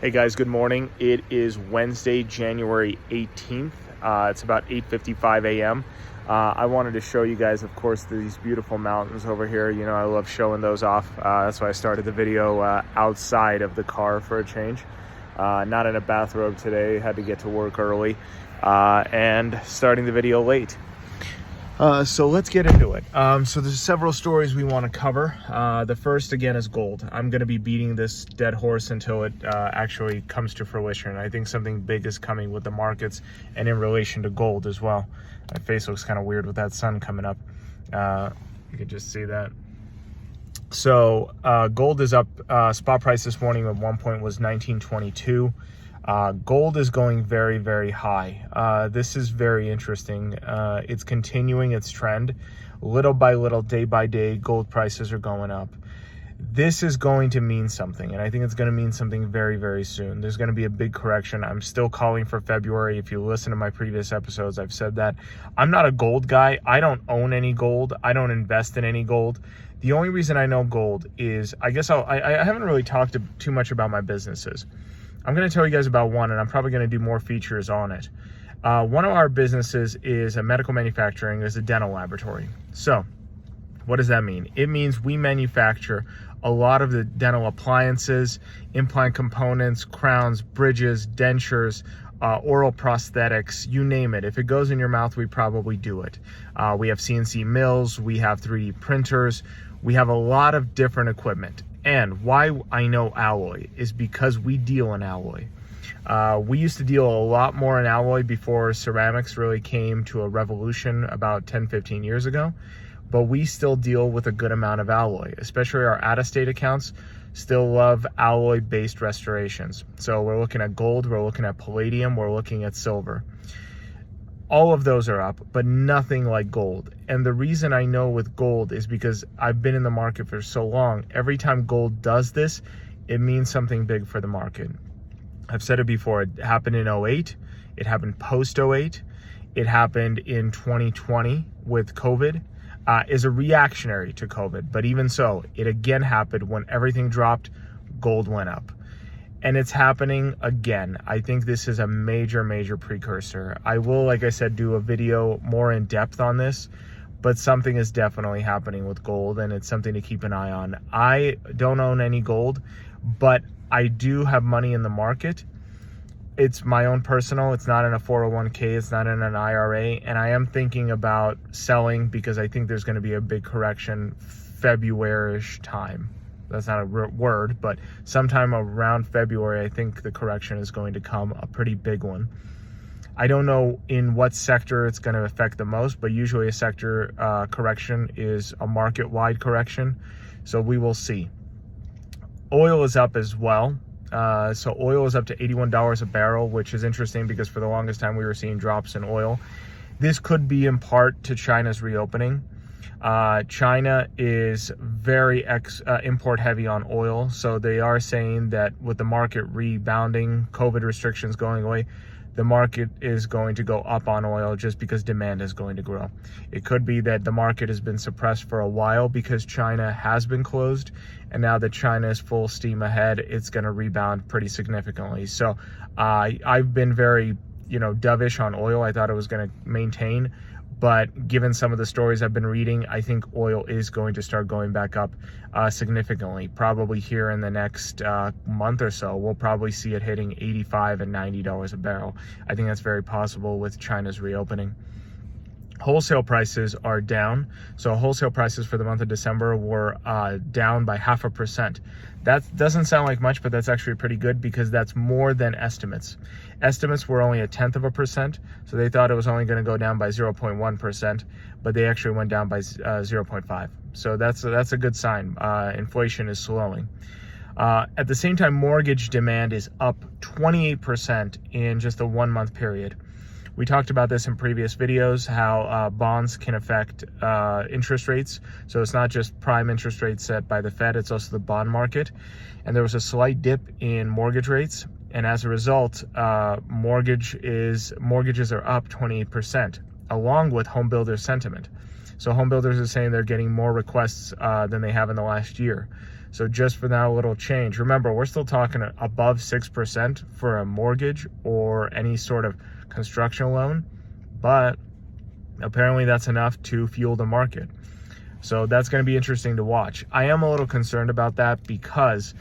Hey guys, good morning. It is Wednesday, January 18th. It's about 8:55 a.m. I wanted to show you guys, of course, these beautiful mountains over here. You know, I love showing those off. That's why I started the video outside of the car for a change. Not in a bathrobe today. Had to get to work early and starting the video late. So let's get into it. So there's several stories we want to cover. The first, again, is gold. I'm going to be beating this dead horse until it actually comes to fruition. I think something big is coming with the markets and in relation to gold as well. My face looks kind of weird with that sun coming up. You can just see that. So gold is up. Spot price this morning at one point was $19.22. Gold is going very, very high. This is very interesting. It's continuing its trend. Little by little, day by day, gold prices are going up. This is going to mean something, and I think it's going to mean something very, very soon. There's going to be a big correction. I'm still calling for February. If you listen to my previous episodes, I've said that. I'm not a gold guy. I don't own any gold. I don't invest in any gold. The only reason I know gold is, I haven't really talked too much about my businesses. I'm going to tell you guys about one, and I'm probably going to do more features on it. One of our businesses is a medical manufacturing, is a dental laboratory. So what does that mean? It means we manufacture a lot of the dental appliances, implant components, crowns, bridges, dentures, oral prosthetics, you name it. If it goes in your mouth, we probably do it. We have CNC mills, we have 3D printers, we have a lot of different equipment. And why I know alloy is because we deal in alloy. We used to deal a lot more in alloy before ceramics really came to a revolution about 10-15 years ago. But we still deal with a good amount of alloy, especially our out-of-state accounts still love alloy-based restorations. So we're looking at gold, we're looking at palladium, we're looking at silver. All of those are up, but nothing like gold. And the reason I know with gold is because I've been in the market for so long. Every time gold does this, it means something big for the market. I've said it before. It happened in 08. It happened post 08. It happened in 2020 with COVID. Is a reactionary to COVID. But even so, it again happened when everything dropped, gold went up. And it's happening again. I think this is a major, major precursor. I will, like I said, do a video more in depth on this, but something is definitely happening with gold, and it's something to keep an eye on. I don't own any gold, but I do have money in the market. It's my own personal. It's not in a 401k. It's not in an IRA. And I am thinking about selling because I think there's going to be a big correction February-ish time. That's not a word, but sometime around February, I think the correction is going to come, a pretty big one. I don't know in what sector it's going to affect the most, but usually a sector correction is a market-wide correction. So we will see. Oil is up as well. So oil is up to $81 a barrel, which is interesting because for the longest time we were seeing drops in oil. This could be in part to China's reopening. China is very import heavy on oil. So they are saying that with the market rebounding, COVID restrictions going away, the market is going to go up on oil just because demand is going to grow. It could be that the market has been suppressed for a while because China has been closed, and now that China is full steam ahead, it's going to rebound pretty significantly. So I've been very, dovish on oil. I thought it was going to maintain, but given some of the stories I've been reading, I think oil is going to start going back up significantly. Probably here in the next month or so, we'll probably see it hitting $85 and $90 a barrel. I think that's very possible with China's reopening. Wholesale prices are down. So wholesale prices for the month of December were down by 0.5%. That doesn't sound like much, but that's actually pretty good because that's more than estimates. Estimates were only 0.1%, so they thought it was only going to go down by 0.1%, but they actually went down by 0.5%. So that's a good sign. Inflation is slowing. At the same time, mortgage demand is up 28% in just a 1 month period. We talked about this in previous videos, how bonds can affect interest rates. So it's not just prime interest rates set by the Fed, it's also the bond market. And there was a slight dip in mortgage rates. And as a result, mortgages are up 28%, along with home builder sentiment. So home builders are saying they're getting more requests than they have in the last year. So just for that little change, remember, we're still talking above 6% for a mortgage or any sort of construction loan, but apparently that's enough to fuel the market. So that's going to be interesting to watch. I am a little concerned about that because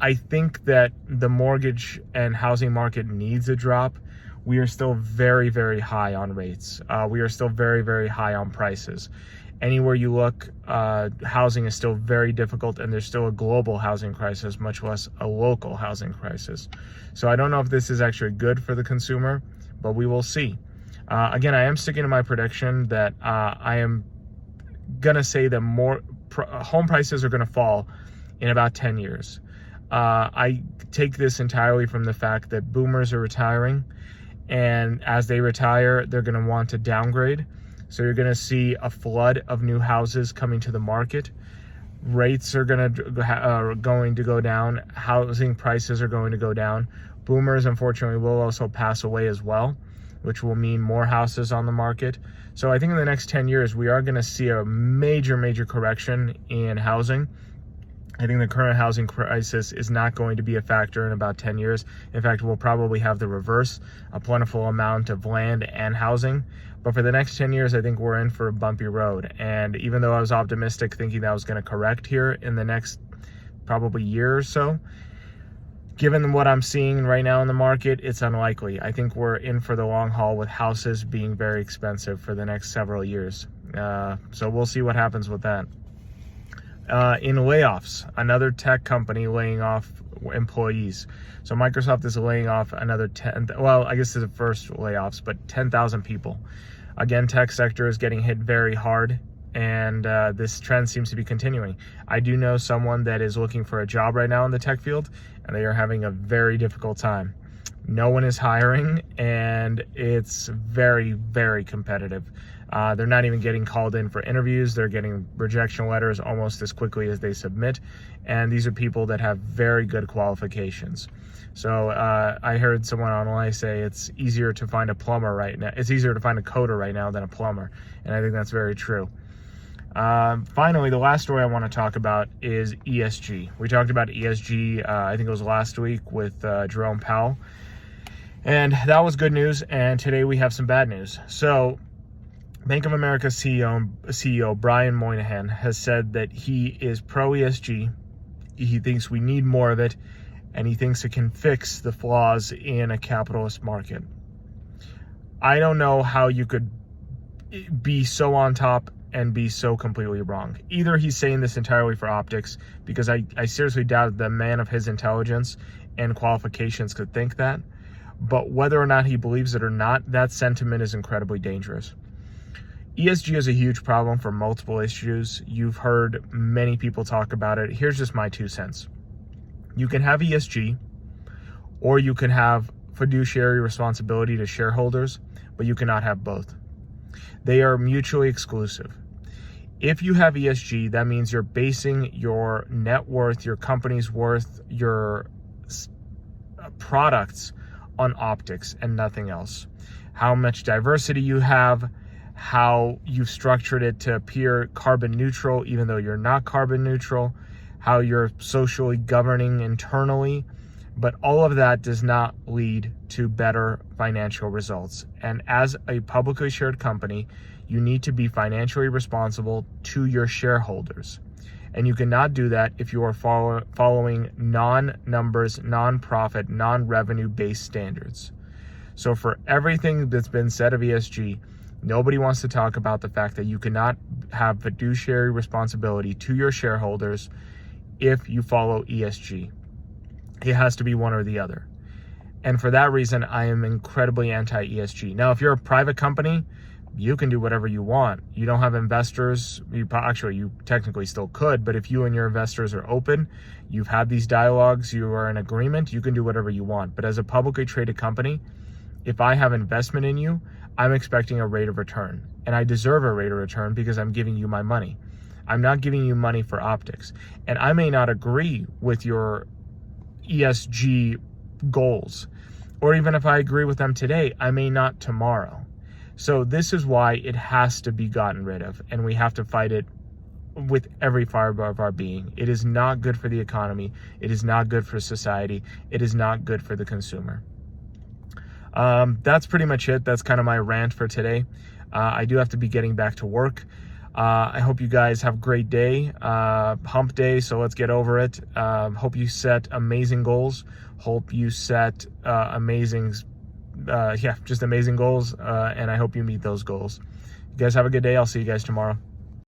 I think that the mortgage and housing market needs a drop. We are still very, very high on rates. We are still very, very high on prices. Anywhere you look, housing is still very difficult, and there's still a global housing crisis, much less a local housing crisis. So I don't know if this is actually good for the consumer, but we will see. Again, I am sticking to my prediction that I am going to say that home prices are going to fall in about 10 years. I take this entirely from the fact that boomers are retiring, and as they retire, they're going to want to downgrade. So you're going to see a flood of new houses coming to the market. Rates are going to go down. Housing prices are going to go down. Boomers, unfortunately, will also pass away as well, which will mean more houses on the market. So I think in the next 10 years, we are going to see a major, major correction in housing. I think the current housing crisis is not going to be a factor in about 10 years. In fact, we'll probably have the reverse, a plentiful amount of land and housing. But for the next 10 years, I think we're in for a bumpy road. And even though I was optimistic thinking that was going to correct here in the next probably year or so, given what I'm seeing right now in the market, it's unlikely. I think we're in for the long haul with houses being very expensive for the next several years. So we'll see what happens with that. In layoffs, another tech company laying off employees. So Microsoft is laying off another 10, well, I guess it's the first layoffs, but 10,000 people. Again, tech sector is getting hit very hard, and this trend seems to be continuing. I do know someone that is looking for a job right now in the tech field, and they are having a very difficult time. No one is hiring, and it's very, very competitive. They're not even getting called in for interviews. They're getting rejection letters almost as quickly as they submit. And these are people that have very good qualifications. So I heard someone online say it's easier to find a plumber right now. It's easier to find a coder right now than a plumber. And I think that's very true. Finally, the last story I want to talk about is ESG. We talked about ESG, I think it was last week with Jerome Powell. And that was good news. And today we have some bad news. So Bank of America CEO Brian Moynihan has said that he is pro ESG. He thinks we need more of it, and he thinks it can fix the flaws in a capitalist market. I don't know how you could be so on top and be so completely wrong. Either he's saying this entirely for optics, because I seriously doubt the man of his intelligence and qualifications could think that. But whether or not he believes it or not, that sentiment is incredibly dangerous. ESG is a huge problem for multiple issues. You've heard many people talk about it. Here's just my 2 cents. You can have ESG, or you can have fiduciary responsibility to shareholders, but you cannot have both. They are mutually exclusive. If you have ESG, that means you're basing your net worth, your company's worth, your products on optics and nothing else. How much diversity you have, how you've structured it to appear carbon neutral, even though you're not carbon neutral, how you're socially governing internally. But all of that does not lead to better financial results. And as a publicly shared company, you need to be financially responsible to your shareholders. And you cannot do that if you are following non-numbers, non-profit, non-revenue based standards. So for everything that's been said of ESG, nobody wants to talk about the fact that you cannot have fiduciary responsibility to your shareholders if you follow ESG. It has to be one or the other. And for that reason, I am incredibly anti-ESG. Now, if you're a private company, you can do whatever you want. You don't have investors. You technically still could, but if you and your investors are open, you've had these dialogues, you are in agreement, you can do whatever you want. But as a publicly traded company, if I have investment in you, I'm expecting a rate of return, and I deserve a rate of return because I'm giving you my money. I'm not giving you money for optics. And I may not agree with your ESG goals, or even if I agree with them today, I may not tomorrow. So this is why it has to be gotten rid of, and we have to fight it with every fiber of our being. It is not good for the economy. It is not good for society. It is not good for the consumer. That's pretty much it. That's kind of my rant for today. I do have to be getting back to work. I hope you guys have a great day, hump day, so let's get over it. Hope you set amazing goals. Hope you set just amazing goals, and I hope you meet those goals. You guys have a good day. I'll see you guys tomorrow.